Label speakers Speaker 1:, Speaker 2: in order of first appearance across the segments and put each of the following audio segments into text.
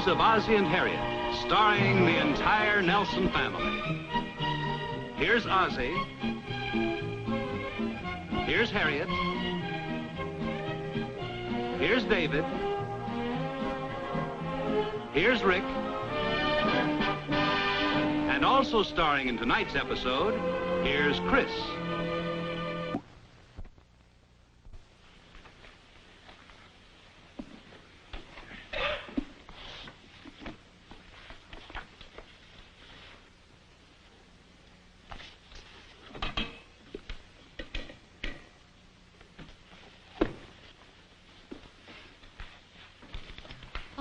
Speaker 1: of Ozzie and Harriet, starring the entire Nelson family. Here's Ozzie. Here's Harriet. Here's David. Here's Rick. And also starring in tonight's episode, here's Chris.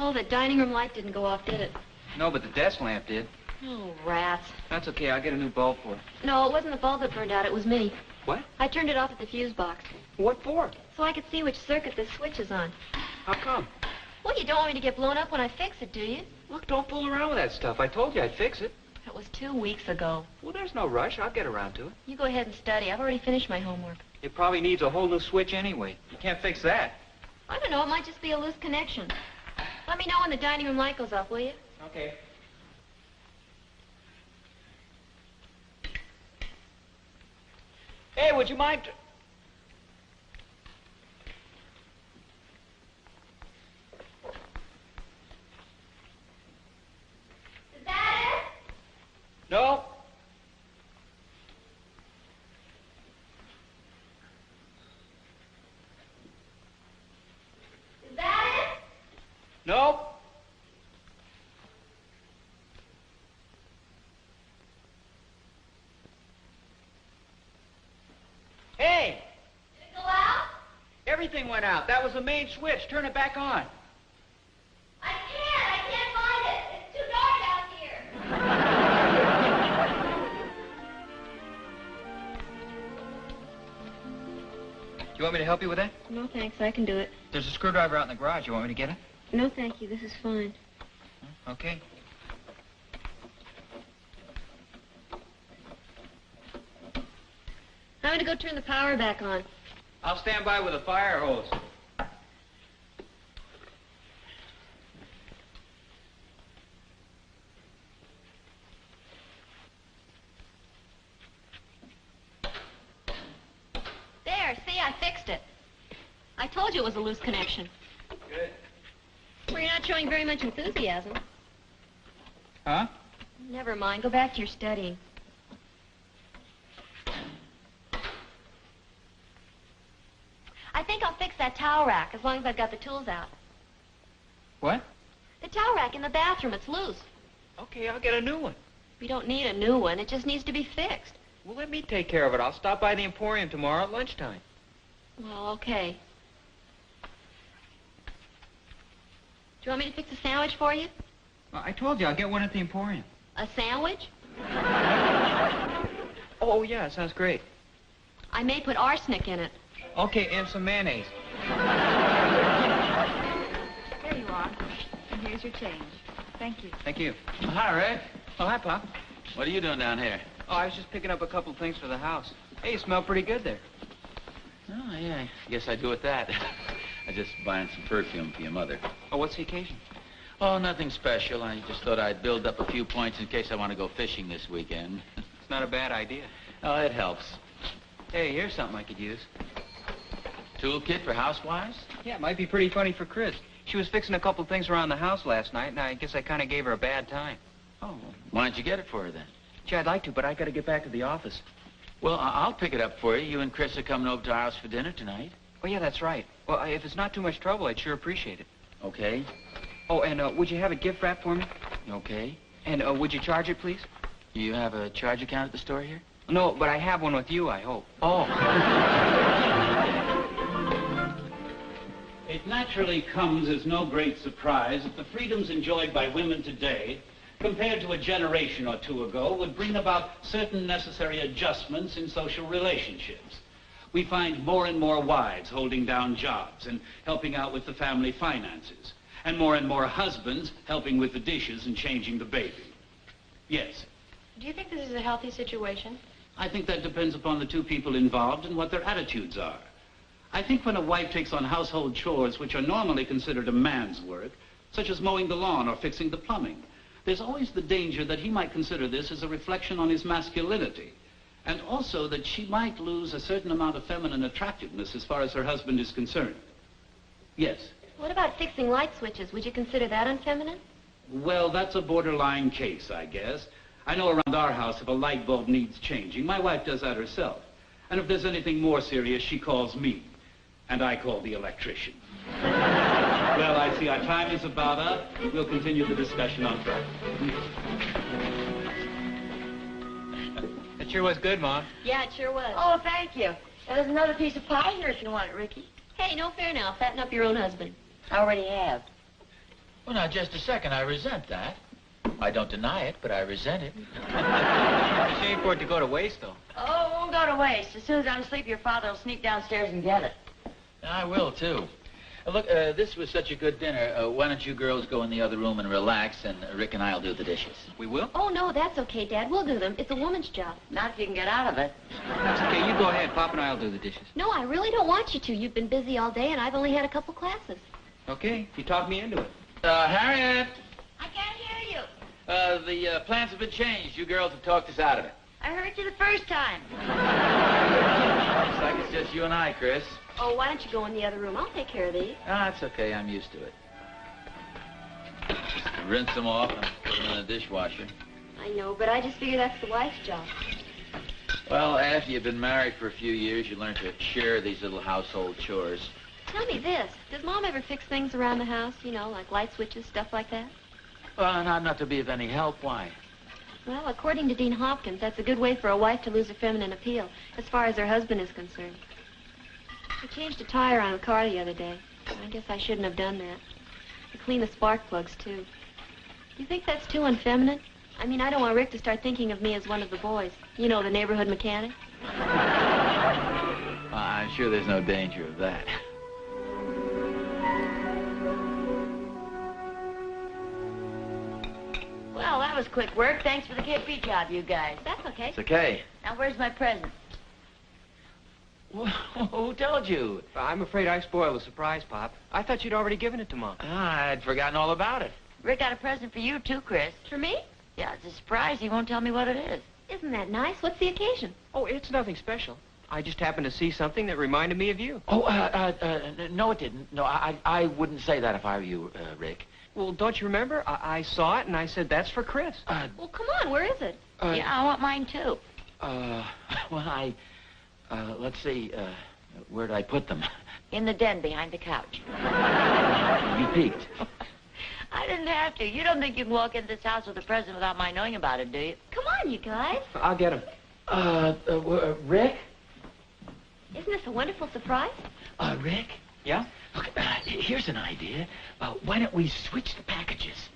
Speaker 2: Oh, the dining room light didn't go off, did it?
Speaker 3: No, but the desk lamp did.
Speaker 2: Oh, rats.
Speaker 3: That's okay. I'll get a new bulb for it.
Speaker 2: No, it wasn't the bulb that burned out. It was me.
Speaker 3: What?
Speaker 2: I turned it off at the fuse box.
Speaker 3: What for?
Speaker 2: So I could see which circuit this switch is on.
Speaker 3: How come?
Speaker 2: Well, you don't want me to get blown up when I fix it, do you?
Speaker 3: Look, don't fool around with that stuff. I told you I'd fix it.
Speaker 2: It was 2 weeks ago.
Speaker 3: Well, there's no rush. I'll get around to it.
Speaker 2: You go ahead and study. I've already finished my homework.
Speaker 3: It probably needs a whole new switch anyway. You can't fix that.
Speaker 2: I don't know. It might just be a loose connection. Let me know when the dining room light goes off, will you?
Speaker 3: Okay. Hey, would you mind...
Speaker 2: Is that it?
Speaker 3: No.
Speaker 2: Is that it?
Speaker 3: No. Hey!
Speaker 2: Did it go out?
Speaker 3: Everything went out. That was the main switch. Turn it back on.
Speaker 2: I can't find it. It's too dark out here.
Speaker 3: Do you want me to help you with that?
Speaker 2: No, thanks. I can do it.
Speaker 3: There's a screwdriver out in the garage. You want me to get it?
Speaker 2: No, thank you. This is fine.
Speaker 3: Okay.
Speaker 2: I'm going to go turn the power back on.
Speaker 3: I'll stand by with a fire hose.
Speaker 2: There, see, I fixed it. I told you it was a loose connection.
Speaker 3: Good.
Speaker 2: Well, you're not showing very much enthusiasm.
Speaker 3: Huh?
Speaker 2: Never mind. Go back to your studying. I think I'll fix that towel rack as long as I've got the tools out.
Speaker 3: What?
Speaker 2: The towel rack in the bathroom, it's loose.
Speaker 3: Okay, I'll get a new one.
Speaker 2: We don't need a new one. It just needs to be fixed.
Speaker 3: Well, let me take care of it. I'll stop by the Emporium tomorrow at lunchtime.
Speaker 2: Well, okay. Do you want me to fix a sandwich for you?
Speaker 3: Well, I told you I'll get one at the Emporium.
Speaker 2: A sandwich?
Speaker 3: Oh, yeah, sounds great.
Speaker 2: I may put arsenic in it.
Speaker 3: Okay, and some mayonnaise.
Speaker 4: There you are. And here's your change. Thank you.
Speaker 3: Thank you.
Speaker 5: Oh, hi, Rick.
Speaker 3: Oh, hi, Pop.
Speaker 5: What are you doing down here?
Speaker 3: Oh, I was just picking up a couple things for the house. Hey, you smell pretty good there.
Speaker 5: Oh, yeah, I guess I do with that. I just buying some perfume for your mother.
Speaker 3: Oh, what's the occasion?
Speaker 5: Oh, nothing special. I just thought I'd build up a few points in case I want to go fishing this weekend.
Speaker 3: It's not a bad idea.
Speaker 5: Oh, it helps.
Speaker 3: Hey, here's something I could use.
Speaker 5: Toolkit for housewives?
Speaker 3: Yeah, it might be pretty funny for Chris. She was fixing a couple things around the house last night, and I guess I kind of gave her a bad time.
Speaker 5: Oh, why don't you get it for her then?
Speaker 3: Gee, I'd like to, but I got to get back to the office.
Speaker 5: Well, I'll pick it up for you. You and Chris are coming over to our house for dinner tonight.
Speaker 3: Oh, yeah, that's right. Well, if it's not too much trouble, I'd sure appreciate it.
Speaker 5: Okay.
Speaker 3: Oh, and would you have a gift wrap for me?
Speaker 5: Okay.
Speaker 3: And would you charge it, please?
Speaker 5: You have a charge account at the store here?
Speaker 3: No, but I have one with you, I hope.
Speaker 5: Oh.
Speaker 1: It naturally comes as no great surprise that the freedoms enjoyed by women today, compared to a generation or two ago, would bring about certain necessary adjustments in social relationships. We find more and more wives holding down jobs and helping out with the family finances, and more husbands helping with the dishes and changing the baby. Yes.
Speaker 2: Do you think this is a healthy situation?
Speaker 1: I think that depends upon the two people involved and what their attitudes are. I think when a wife takes on household chores which are normally considered a man's work, such as mowing the lawn or fixing the plumbing. There's always the danger that he might consider this as a reflection on his masculinity, and also that she might lose a certain amount of feminine attractiveness as far as her husband is concerned. Yes?
Speaker 2: What about fixing light switches? Would you consider that unfeminine?
Speaker 1: Well, that's a borderline case, I guess. I know around our house if a light bulb needs changing, my wife does that herself. And if there's anything more serious, she calls me. And I call the electrician. Well, I see our time is about up. We'll continue the discussion on Friday.
Speaker 3: That sure was good, Mom.
Speaker 2: Yeah, it sure was.
Speaker 4: Oh, thank you. There's another piece of pie here if you want it, Ricky.
Speaker 2: Hey, no fair now. Fatten up your own husband.
Speaker 4: I already have.
Speaker 5: Well, now, just a second. I resent that. I don't deny it, but I resent it.
Speaker 3: It's a shame for it to go to waste, though.
Speaker 4: Oh, it won't go to waste. As soon as I'm asleep, your father will sneak downstairs and get it.
Speaker 5: I will, too. Look, this was such a good dinner. Why don't you girls go in the other room and relax, and Rick and I'll do the dishes.
Speaker 3: We will?
Speaker 2: Oh, no, that's okay, Dad. We'll do them. It's a woman's job.
Speaker 4: Not if you can get out of it.
Speaker 3: That's okay. You go ahead. Pop and I'll do the dishes.
Speaker 2: No, I really don't want you to. You've been busy all day, and I've only had a couple classes.
Speaker 3: Okay. You talk me into it.
Speaker 5: Harriet!
Speaker 4: I can't hear you.
Speaker 5: The plans have been changed. You girls have talked us out of it.
Speaker 4: I heard you the first time.
Speaker 5: Looks like it's just you and I, Chris.
Speaker 2: Oh, why don't you go in the other room? I'll take care of these.
Speaker 5: Ah, it's okay. I'm used to it. Just rinse them off and put them in the dishwasher.
Speaker 2: I know, but I just figure that's the wife's job.
Speaker 5: Well, after you've been married for a few years, you learn to share these little household chores.
Speaker 2: Tell me this. Does Mom ever fix things around the house? You know, like light switches, stuff like that?
Speaker 5: Well, and I'm not to be of any help. Why?
Speaker 2: Well, according to Dean Hopkins, that's a good way for a wife to lose her feminine appeal, as far as her husband is concerned. I changed a tire on the car the other day. I guess I shouldn't have done that. I cleaned the spark plugs, too. Do you think that's too unfeminine? I mean, I don't want Rick to start thinking of me as one of the boys. You know, the neighborhood mechanic.
Speaker 5: I'm sure there's no danger of that.
Speaker 4: Well, that was quick work. Thanks for the KP job, you guys.
Speaker 2: That's okay.
Speaker 5: It's okay.
Speaker 4: Now, where's my present?
Speaker 5: Well, who told you?
Speaker 3: I'm afraid I spoiled the surprise, Pop. I thought you'd already given it to Mom.
Speaker 5: I'd forgotten all about it.
Speaker 4: Rick got a present for you, too, Chris.
Speaker 2: For me?
Speaker 4: Yeah, it's a surprise. He won't tell me what it is.
Speaker 2: Isn't that nice? What's the occasion?
Speaker 3: Oh, it's nothing special. I just happened to see something that reminded me of you.
Speaker 5: Oh, no, it didn't. No, I wouldn't say that if I were you, Rick.
Speaker 3: Well, don't you remember? I saw it, and I said, that's for Chris.
Speaker 2: Well, come on. Where is it?
Speaker 4: Yeah, I want mine, too.
Speaker 5: Well, let's see, where did I put them?
Speaker 4: In the den behind the couch.
Speaker 5: You peeked.
Speaker 4: I didn't have to. You don't think you can walk into this house with a present without my knowing about it, do you?
Speaker 2: Come on, you guys.
Speaker 3: I'll get him.
Speaker 5: Rick?
Speaker 2: Isn't this a wonderful surprise?
Speaker 5: Rick?
Speaker 3: Yeah?
Speaker 5: Look, here's an idea. Why don't we switch the packages?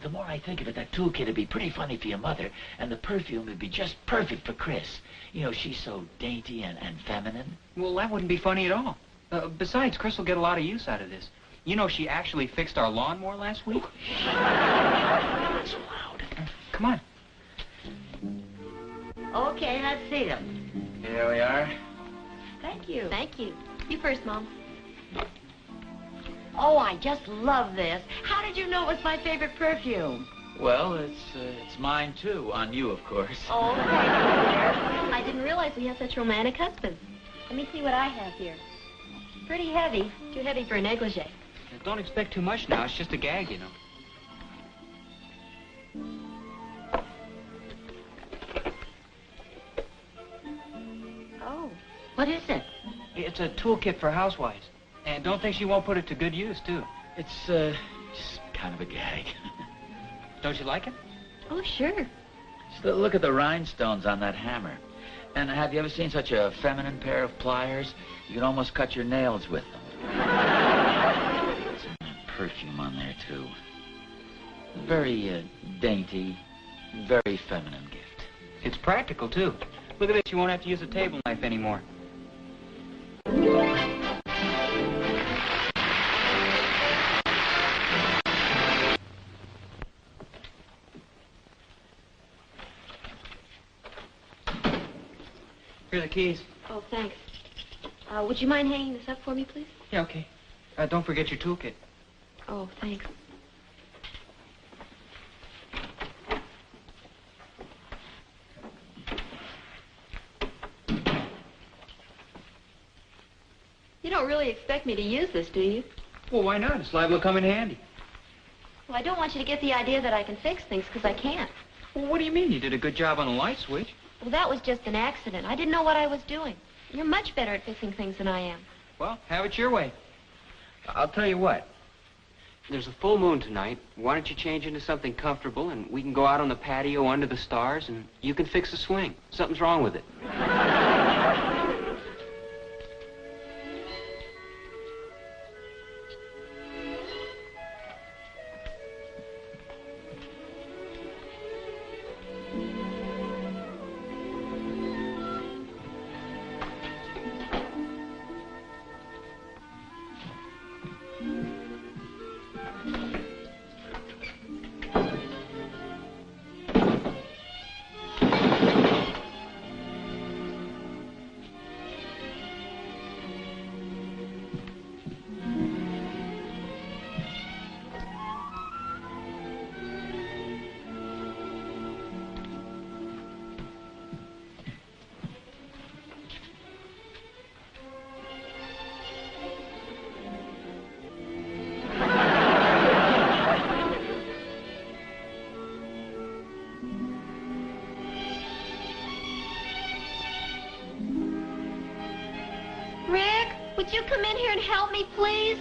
Speaker 5: The more I think of it, that toolkit would be pretty funny for your mother, and the perfume would be just perfect for Chris. You know, she's so dainty and feminine.
Speaker 3: Well, that wouldn't be funny at all. Besides, Chris will get a lot of use out of this. You know, she actually fixed our lawnmower last week.
Speaker 5: Not so loud.
Speaker 3: Come on.
Speaker 4: Okay, let's see them.
Speaker 5: Here we are.
Speaker 4: Thank you.
Speaker 2: Thank you. You first, Mom.
Speaker 4: Oh, I just love this. How did you know it was my favorite perfume?
Speaker 5: Well, it's mine, too. On you, of course.
Speaker 2: Oh, thank you, dear. I didn't realize we had such romantic husbands. Let me see what I have here. Pretty heavy. Too heavy for a negligee.
Speaker 3: Don't expect too much now. It's just a gag, you know.
Speaker 2: Oh.
Speaker 4: What is it?
Speaker 3: It's a toolkit for housewives. And don't think she won't put it to good use, too.
Speaker 5: It's, just kind of a gag.
Speaker 3: Don't you like it?
Speaker 2: Oh, sure.
Speaker 5: Just look at the rhinestones on that hammer. And have you ever seen such a feminine pair of pliers? You can almost cut your nails with them. Some perfume on there, too. Very, dainty, very feminine gift.
Speaker 3: It's practical, too. Look at this. You won't have to use a table knife anymore. Here are the keys.
Speaker 2: Oh, thanks. Would you mind hanging this up for me, please?
Speaker 3: Yeah, okay. Don't forget your toolkit.
Speaker 2: Oh, thanks. don't really expect me to use this, do you?
Speaker 3: Well, why not? It's liable to come in handy.
Speaker 2: Well, I don't want you to get the idea that I can fix things, because I can't.
Speaker 3: Well, what do you mean? You did a good job on the light switch.
Speaker 2: Well, that was just an accident. I didn't know what I was doing. You're much better at fixing things than I am.
Speaker 3: Well, have it your way.
Speaker 6: I'll tell you what. There's a full moon tonight. Why don't you change into something comfortable, and we can go out on the patio under the stars, and you can fix the swing. Something's wrong with it.
Speaker 2: Would you come in here and help me, please?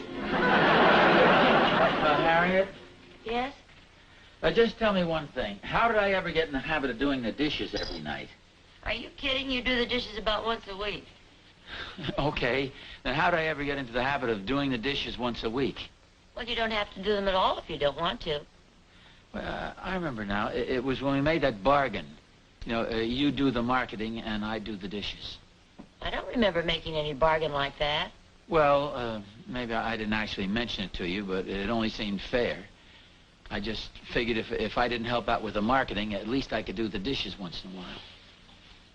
Speaker 5: Harriet?
Speaker 4: Yes?
Speaker 5: Just tell me one thing. How did I ever get in the habit of doing the dishes every night?
Speaker 4: Are you kidding? You do the dishes about once a week.
Speaker 5: Okay. Then how did I ever get into the habit of doing the dishes once a week?
Speaker 4: Well, you don't have to do them at all if you don't want to.
Speaker 5: Well, I remember now. It was when we made that bargain. You know, you do the marketing and I do the dishes.
Speaker 4: I don't remember making any bargain like that.
Speaker 5: Well, maybe I didn't actually mention it to you, but it only seemed fair. I just figured if I didn't help out with the marketing, at least I could do the dishes once in a while.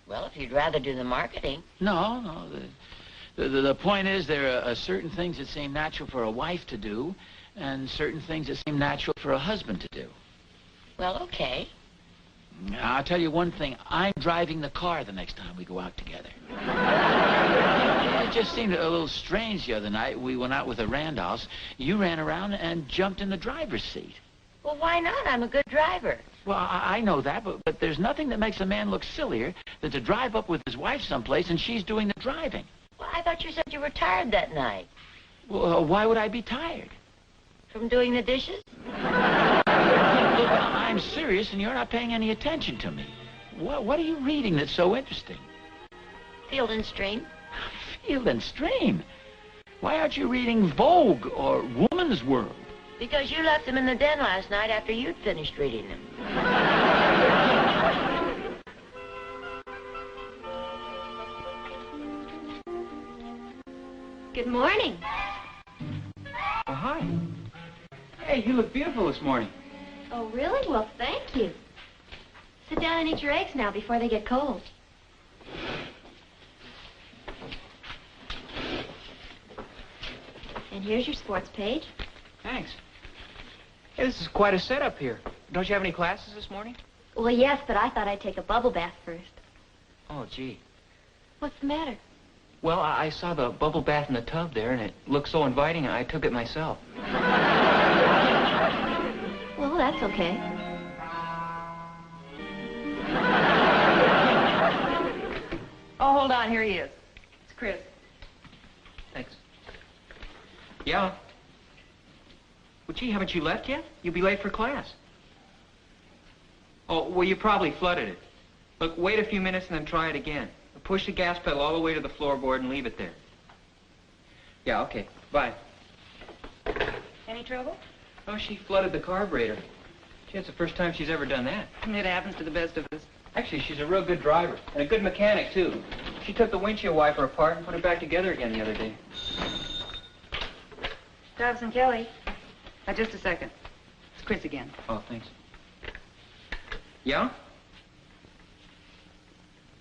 Speaker 4: Well, if you'd rather do the marketing.
Speaker 5: No. The point is there are certain things that seem natural for a wife to do and certain things that seem natural for a husband to do.
Speaker 4: Well, okay.
Speaker 5: I'll tell you one thing. I'm driving the car the next time we go out together. It just seemed a little strange the other night. We went out with the Randolphs. You ran around and jumped in the driver's seat.
Speaker 4: Well, why not? I'm a good driver.
Speaker 5: Well, I know that, but there's nothing that makes a man look sillier than to drive up with his wife someplace and she's doing the driving.
Speaker 4: Well, I thought you said you were tired that night.
Speaker 5: Well, why would I be tired?
Speaker 4: From doing the dishes?
Speaker 5: Look, I'm serious and you're not paying any attention to me. What are you reading that's so interesting?
Speaker 4: Field and Stream.
Speaker 5: Field and Stream? Why aren't you reading Vogue or Woman's World?
Speaker 4: Because you left them in the den last night after you'd finished reading them.
Speaker 2: Good morning.
Speaker 3: Oh, hi. Hey, you look beautiful this morning.
Speaker 2: Oh, really? Well, thank you. Sit down and eat your eggs now before they get cold. And here's your sports page.
Speaker 3: Thanks. Hey, this is quite a setup here. Don't you have any classes this morning?
Speaker 2: Well, yes, but I thought I'd take a bubble bath first.
Speaker 3: Oh, gee.
Speaker 2: What's the matter?
Speaker 3: Well, I saw the bubble bath in the tub there, and it looked so inviting, I took it myself.
Speaker 2: Well, that's okay.
Speaker 7: Oh, hold on. Here he is. It's Chris.
Speaker 3: Thanks. Yeah? Well, gee, haven't you left yet? You'll be late for class. Oh, well, you probably flooded it. Look, wait a few minutes and then try it again. Push the gas pedal all the way to the floorboard and leave it there. Yeah, okay. Bye.
Speaker 7: Any trouble?
Speaker 3: Oh, she flooded the carburetor. Gee, it's the first time she's ever done that.
Speaker 7: It happens to the best of us.
Speaker 3: Actually, she's a real good driver. And a good mechanic, too. She took the windshield wiper apart and put it back together again the other day.
Speaker 7: Dobson Kelly. Just a second. It's Chris again.
Speaker 3: Oh, thanks. Yeah?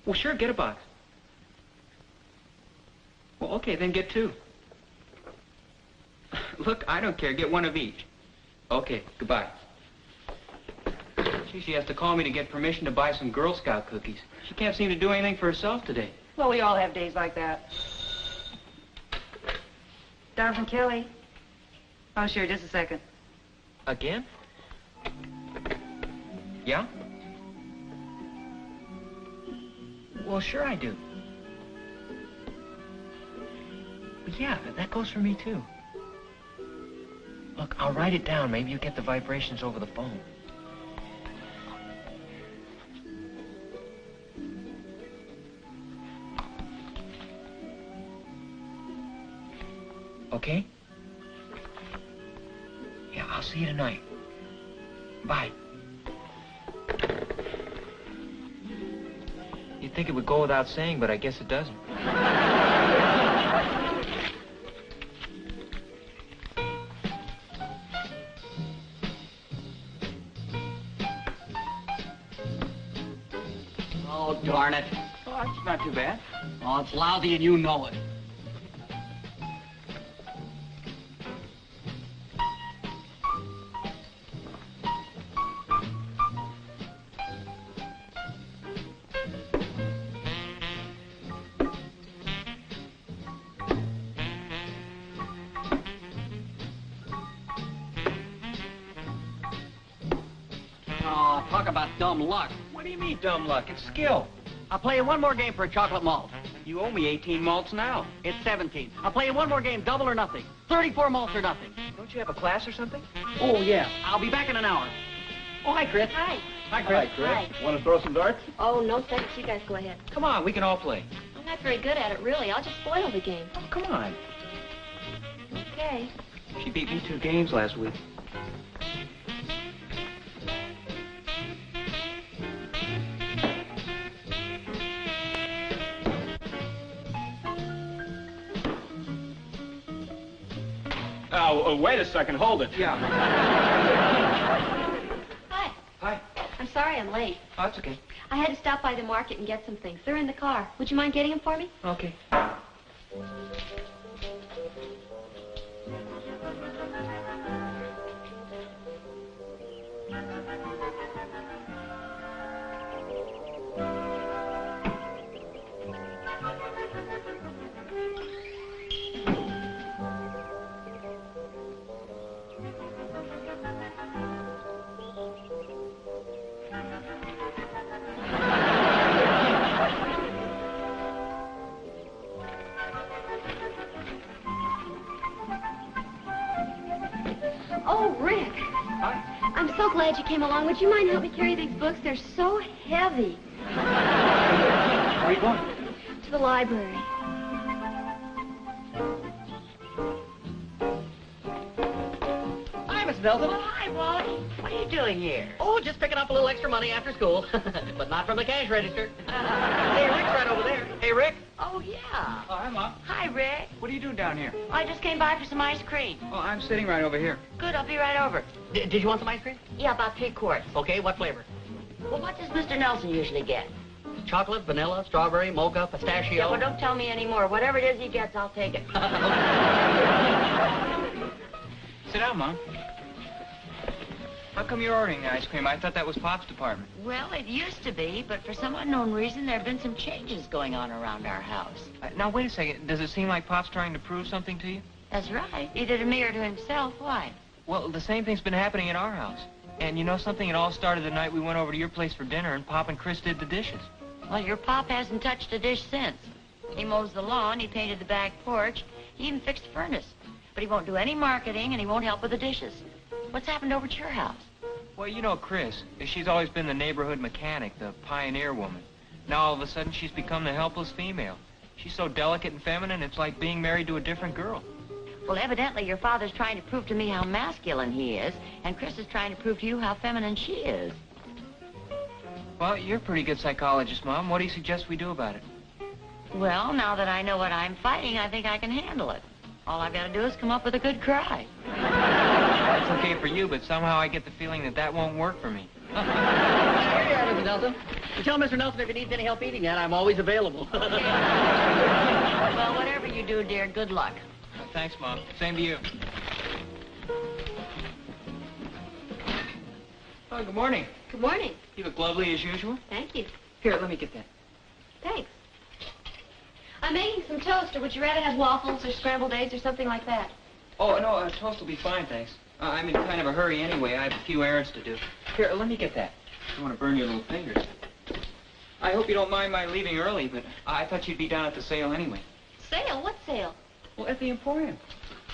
Speaker 3: Well, sure, get a box. Well, okay, then get two. Look, I don't care. Get one of each. Okay, goodbye. Gee, she has to call me to get permission to buy some Girl Scout cookies. She can't seem to do anything for herself today.
Speaker 7: Well, we all have days like that. Down from Kelly. Oh, sure, just a second.
Speaker 3: Again? Yeah? Well, sure I do. But yeah, that goes for me, too. Look, I'll write it down. Maybe you get the vibrations over the phone. Okay? Yeah, I'll see you tonight. Bye. You'd think it would go without saying, but I guess it doesn't.
Speaker 8: Oh, darn it.
Speaker 3: Oh, it's not too bad.
Speaker 8: Oh, it's lousy and you know it. Oh, talk about dumb luck.
Speaker 3: What do you mean, dumb luck? It's skill.
Speaker 8: I'll play you one more game for a chocolate malt.
Speaker 3: You owe me 18 malts now.
Speaker 8: It's 17. I'll play you one more game, double or nothing. 34 malts or nothing.
Speaker 3: Don't you have a class or something?
Speaker 8: Oh, yeah. I'll be back in an hour. Oh, hi, Chris.
Speaker 2: Hi.
Speaker 8: Hi, Chris.
Speaker 2: Hi.
Speaker 9: Want to throw some darts?
Speaker 2: Oh, no thanks. You guys go ahead.
Speaker 3: Come on, we can all play.
Speaker 2: I'm not very good at it, really. I'll just spoil the game.
Speaker 3: Oh, come on.
Speaker 2: Okay.
Speaker 3: She beat me 2 games last week.
Speaker 9: Oh, wait a second. Hold it.
Speaker 3: Yeah.
Speaker 2: Hi.
Speaker 3: Hi.
Speaker 2: I'm sorry I'm late.
Speaker 3: Oh, that's okay.
Speaker 2: I had to stop by the market and get some things. They're in the car. Would you mind getting them for me?
Speaker 3: Okay.
Speaker 2: Oh, Rick.
Speaker 3: Hi.
Speaker 2: I'm so glad you came along. Would you mind helping me carry these books? They're so heavy.
Speaker 3: Where are you going?
Speaker 2: To the library.
Speaker 8: Hi, Miss Nelson.
Speaker 4: Well, hi, Wally. What are you doing here?
Speaker 8: Oh, just picking up a little extra money after school. But not from the cash register. Hey, Rick's right over there.
Speaker 3: Hey, Rick.
Speaker 4: Oh, yeah.
Speaker 3: Oh, hi, Mom.
Speaker 4: Hi, Rick.
Speaker 3: What are you doing down here?
Speaker 4: I just came by for some ice cream.
Speaker 3: Oh, I'm sitting right over here.
Speaker 4: Good, I'll be right over.
Speaker 8: Did you want some ice cream?
Speaker 4: Yeah, about 3 quarts.
Speaker 8: Okay, what flavor?
Speaker 4: Well, what does Mr. Nelson usually get?
Speaker 8: Chocolate, vanilla, strawberry, mocha, pistachio.
Speaker 4: Yeah, well, don't tell me anymore. Whatever it is he gets, I'll take it.
Speaker 3: Sit down, Mom. How come you're ordering the ice cream? I thought that was Pop's department.
Speaker 4: Well, it used to be, but for some unknown reason, there have been some changes going on around our house.
Speaker 3: Now, wait a second. Does it seem like Pop's trying to prove something to you?
Speaker 4: That's right. Either to me or to himself. Why?
Speaker 3: Well, the same thing's been happening at our house. And you know something? It all started the night we went over to your place for dinner, and Pop and Chris did the dishes.
Speaker 4: Well, your pop hasn't touched a dish since. He mows the lawn, he painted the back porch, he even fixed the furnace. But he won't do any marketing, and he won't help with the dishes. What's happened over at your house?
Speaker 3: Well, you know Chris. She's always been the neighborhood mechanic, the pioneer woman. Now, all of a sudden, she's become the helpless female. She's so delicate and feminine, it's like being married to a different girl.
Speaker 4: Well, evidently, your father's trying to prove to me how masculine he is, and Chris is trying to prove to you how feminine she is.
Speaker 3: Well, you're a pretty good psychologist, Mom. What do you suggest we do about it?
Speaker 4: Well, now that I know what I'm fighting, I think I can handle it. All I've got to do is come up with a good cry.
Speaker 3: That's okay for you, but somehow I get the feeling that that won't work for me.
Speaker 8: Here you are, Mr. Nelson. You tell Mr. Nelson if he needs any help eating that, I'm always available.
Speaker 4: Well, whatever you do, dear, good luck.
Speaker 3: Thanks, Mom. Same to you. Oh, good morning.
Speaker 2: Good morning.
Speaker 3: You look lovely as usual.
Speaker 2: Thank you.
Speaker 3: Here, let me get that.
Speaker 2: Thanks. I'm making some toast, or would you rather have waffles or scrambled eggs or something like that?
Speaker 3: Oh, no, toast will be fine, thanks. I'm in kind of a hurry anyway. I have a few errands to do. Here, let me get that. I don't want to burn your little fingers. I hope you don't mind my leaving early, but I thought you'd be down at the sale anyway.
Speaker 2: Sale? What sale?
Speaker 3: Well, at the Emporium.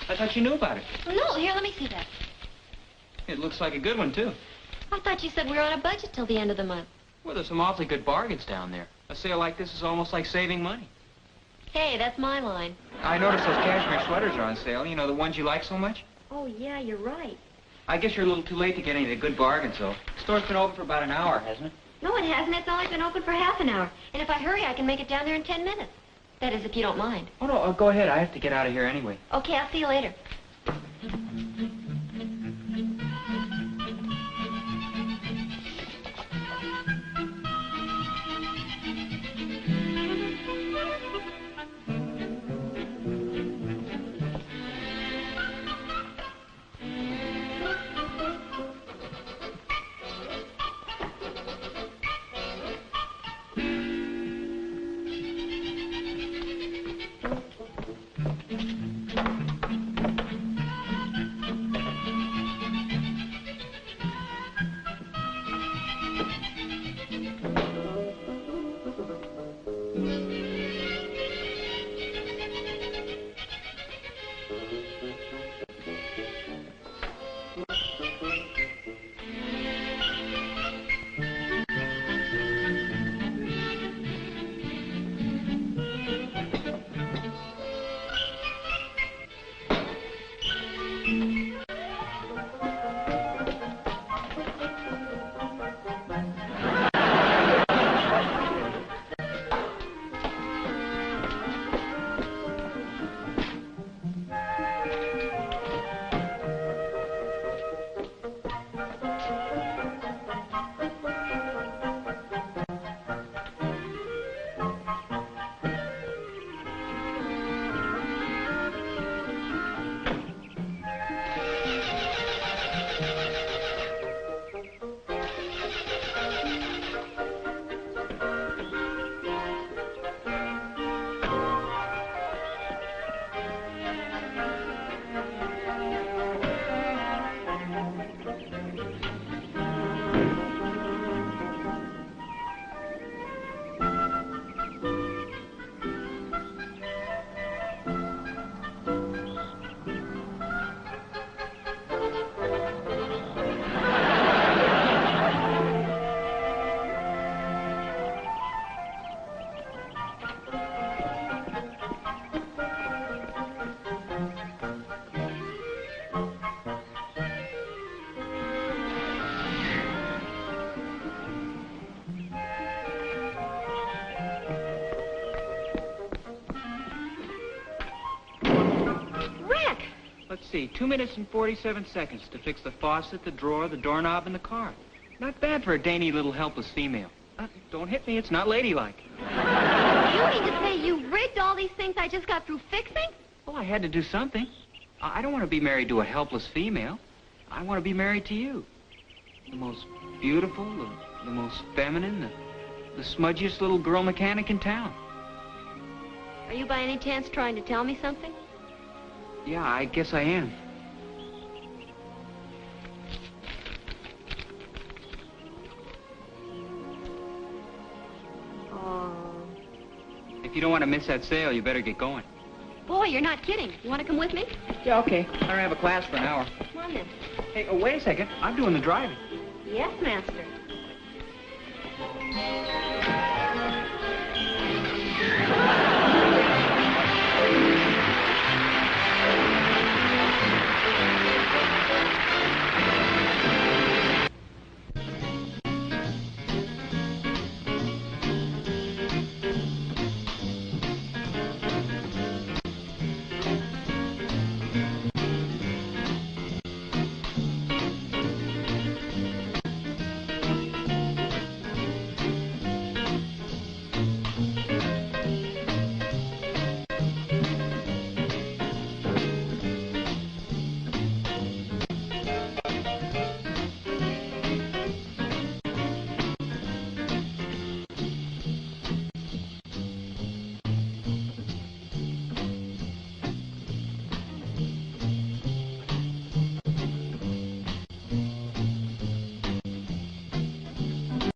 Speaker 3: I thought you knew about it.
Speaker 2: No, here, let me see that.
Speaker 3: It looks like a good one, too.
Speaker 2: I thought you said we were on a budget till the end of the month.
Speaker 3: Well, there's some awfully good bargains down there. A sale like this is almost like saving money.
Speaker 2: Hey, that's my line.
Speaker 3: I noticed those cashmere sweaters are on sale. You know, the ones you like so much?
Speaker 2: Oh, yeah, you're right.
Speaker 3: I guess you're a little too late to get any of the good bargains, though. The store's been open for about an hour, hasn't it?
Speaker 2: No, it hasn't. It's only been open for half an hour. And if I hurry, I can make it down there in 10 minutes. That is, if you don't mind.
Speaker 3: Oh, no, go ahead. I have to get out of here anyway.
Speaker 2: Okay, I'll see you later.
Speaker 3: Let's see, 2 minutes and 47 seconds to fix the faucet, the drawer, the doorknob, and the car. Not bad for a dainty little helpless female. Don't hit me, it's not ladylike.
Speaker 2: You mean to say you rigged all these things I just got through fixing?
Speaker 3: Well, I had to do something. I don't want to be married to a helpless female. I want to be married to you. The most beautiful, the most feminine, the smudgiest little girl mechanic in town.
Speaker 2: Are you by any chance trying to tell me something?
Speaker 3: Yeah, I guess I am.
Speaker 2: Oh.
Speaker 3: If you don't want to miss that sale, you better get going.
Speaker 2: Boy, you're not kidding. You want to come with me?
Speaker 3: Yeah, okay. I don't have a class for an hour.
Speaker 2: Come on, then.
Speaker 3: Hey, wait a second. I'm doing the driving.
Speaker 2: Yes, master.